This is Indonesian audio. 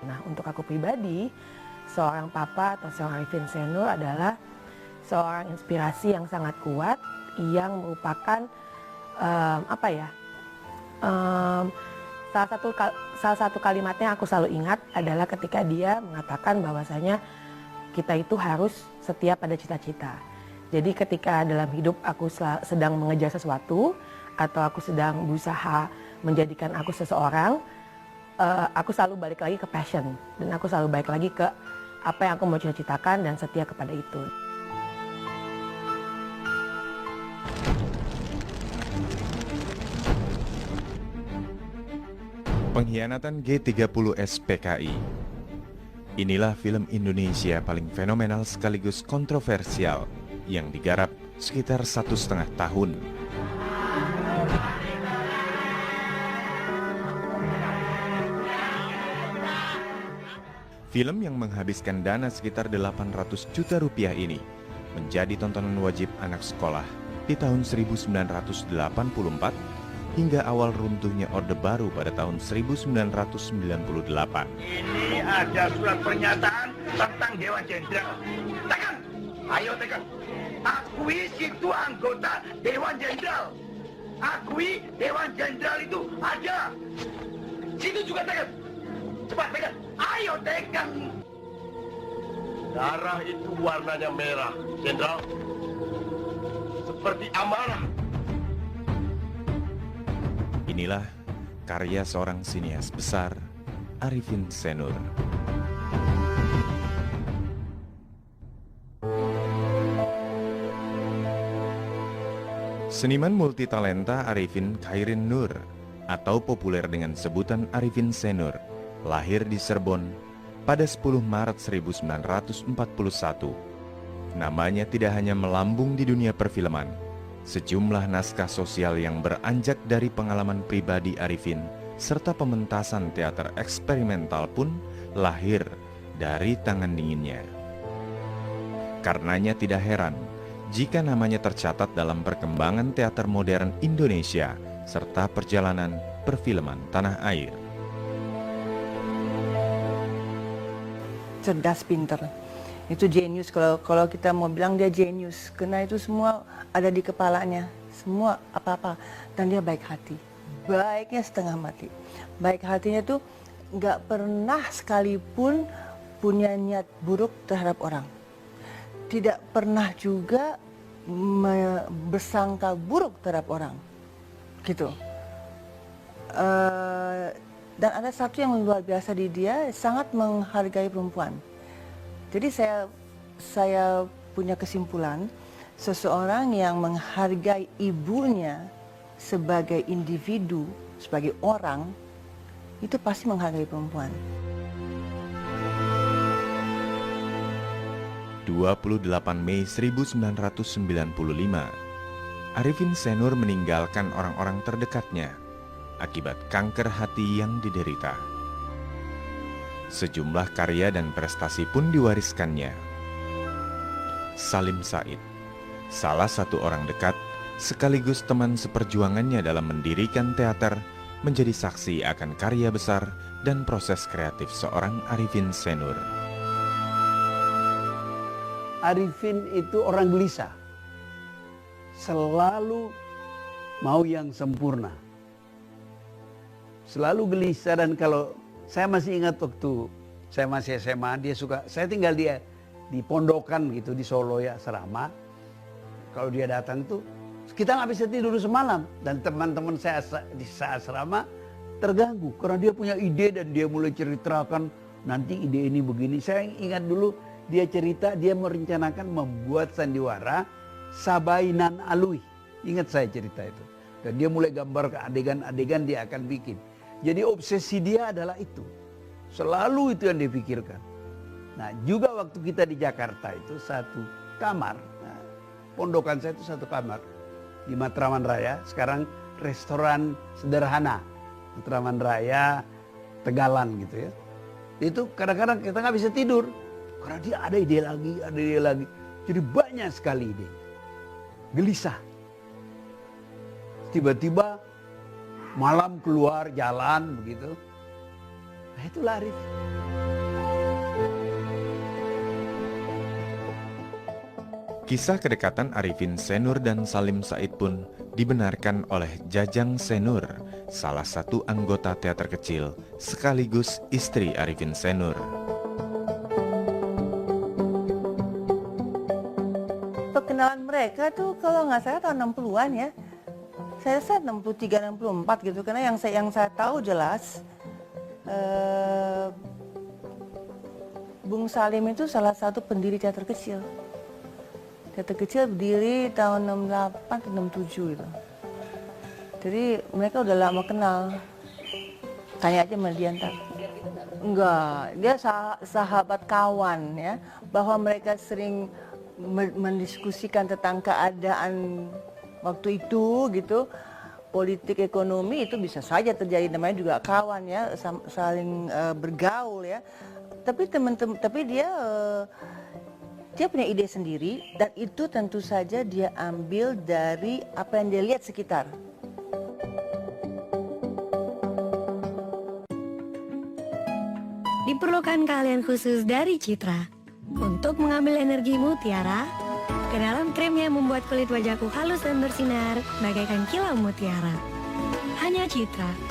Nah, untuk aku pribadi, seorang papa atau seorang Arifin Senur adalah seorang inspirasi yang sangat kuat, yang merupakan salah satu kalimatnya yang aku selalu ingat adalah ketika dia mengatakan bahwasanya kita itu harus setia pada cita-cita. Jadi ketika dalam hidup aku sedang mengejar sesuatu atau aku sedang berusaha menjadikan aku seseorang, aku selalu balik lagi ke passion dan aku selalu balik lagi ke apa yang aku mau cita-citakan dan setia kepada itu. Pengkhianatan G30S PKI. Inilah film Indonesia paling fenomenal sekaligus kontroversial yang digarap sekitar 1,5 tahun. Film yang menghabiskan dana sekitar 800 juta rupiah ini menjadi tontonan wajib anak sekolah di tahun 1984 hingga awal runtuhnya Orde Baru pada tahun 1998. Ini ada surat pernyataan tentang Dewan Jenderal. Tekan! Ayo tekan! Akui situ anggota Dewan Jenderal. Akui Dewan Jenderal itu ada. Situ juga tekan. Cepat tekan. Ayo tekan. Darah itu warnanya merah, Jenderal. Seperti amarah. Inilah karya seorang sinias besar, Arifin Senur. Seniman multitalenta Arifin Khairin Nur atau populer dengan sebutan Arifin Senur lahir di Cirebon pada 10 Maret 1941. Namanya tidak hanya melambung di dunia perfilman, sejumlah naskah sosial yang beranjak dari pengalaman pribadi Arifin serta pementasan teater eksperimental pun lahir dari tangan dinginnya. Karenanya tidak heran jika namanya tercatat dalam perkembangan teater modern Indonesia serta perjalanan perfilman tanah air. Cerdas, pinter. Itu jenius, kalau kita mau bilang dia jenius, karena itu semua ada di kepalanya, semua apa-apa, dan dia baik hati, baiknya setengah mati. Baik hatinya tuh nggak pernah sekalipun punya niat buruk terhadap orang, tidak pernah juga bersangka buruk terhadap orang, gitu. Dan ada satu yang luar biasa di dia, sangat menghargai perempuan. Jadi saya punya kesimpulan, seseorang yang menghargai ibunya sebagai individu, sebagai orang, itu pasti menghargai perempuan. 28 Mei 1995, Arifin Senur meninggalkan orang-orang terdekatnya akibat kanker hati yang diderita. Sejumlah karya dan prestasi pun diwariskannya. Salim Said, salah satu orang dekat sekaligus teman seperjuangannya dalam mendirikan teater, menjadi saksi akan karya besar dan proses kreatif seorang Arifin Senur. Arifin itu orang gelisah, selalu mau yang sempurna, selalu gelisah. Dan kalau saya masih ingat waktu saya masih SMA, saya tinggal di pondokan gitu di Solo ya, asrama. Kalau dia datang tuh kita nggak bisa tidur semalam, dan teman-teman saya di asrama terganggu karena dia punya ide dan dia mulai ceritakan nanti ide ini begini. Saya ingat dulu dia cerita dia merencanakan membuat sandiwara Sabainan Alui. Ingat saya cerita itu. Dan dia mulai gambar ke adegan-adegan dia akan bikin. Jadi obsesi dia adalah itu. Selalu itu yang dipikirkan. Nah juga waktu kita di Jakarta itu satu kamar, nah, pondokan saya itu satu kamar di Matraman Raya, sekarang restoran sederhana Matraman Raya Tegalan gitu ya. Itu kadang-kadang kita nggak bisa tidur karena dia ada ide lagi, jadi banyak sekali ide, gelisah. Tiba-tiba malam keluar jalan begitu, nah itulah Arif. Kisah kedekatan Arifin Senur dan Salim Said pun dibenarkan oleh Jajang Senur, salah satu anggota teater kecil sekaligus istri Arifin Senur. Perkenalan mereka tuh kalau nggak salah tahun 60-an ya. Saya rasa 63, 64 gitu. Karena yang saya tahu jelas, Bung Salim itu salah satu pendiri teater kecil. Teater kecil berdiri tahun 68 atau 67 gitu. Jadi mereka udah lama kenal. Tanya aja sama dia ntar. Enggak, dia sahabat kawan ya. Bahwa mereka sering mendiskusikan tentang keadaan waktu itu gitu. Politik ekonomi itu bisa saja terjadi, namanya juga kawan ya, saling bergaul ya. Tapi dia punya ide sendiri dan itu tentu saja dia ambil dari apa yang dia lihat sekitar. Diperlukan keahlian khusus dari Citra untuk mengambil energi mutiara ke dalam krim yang membuat kulit wajahku halus dan bersinar bagaikan kilau mutiara. Hanya Citra.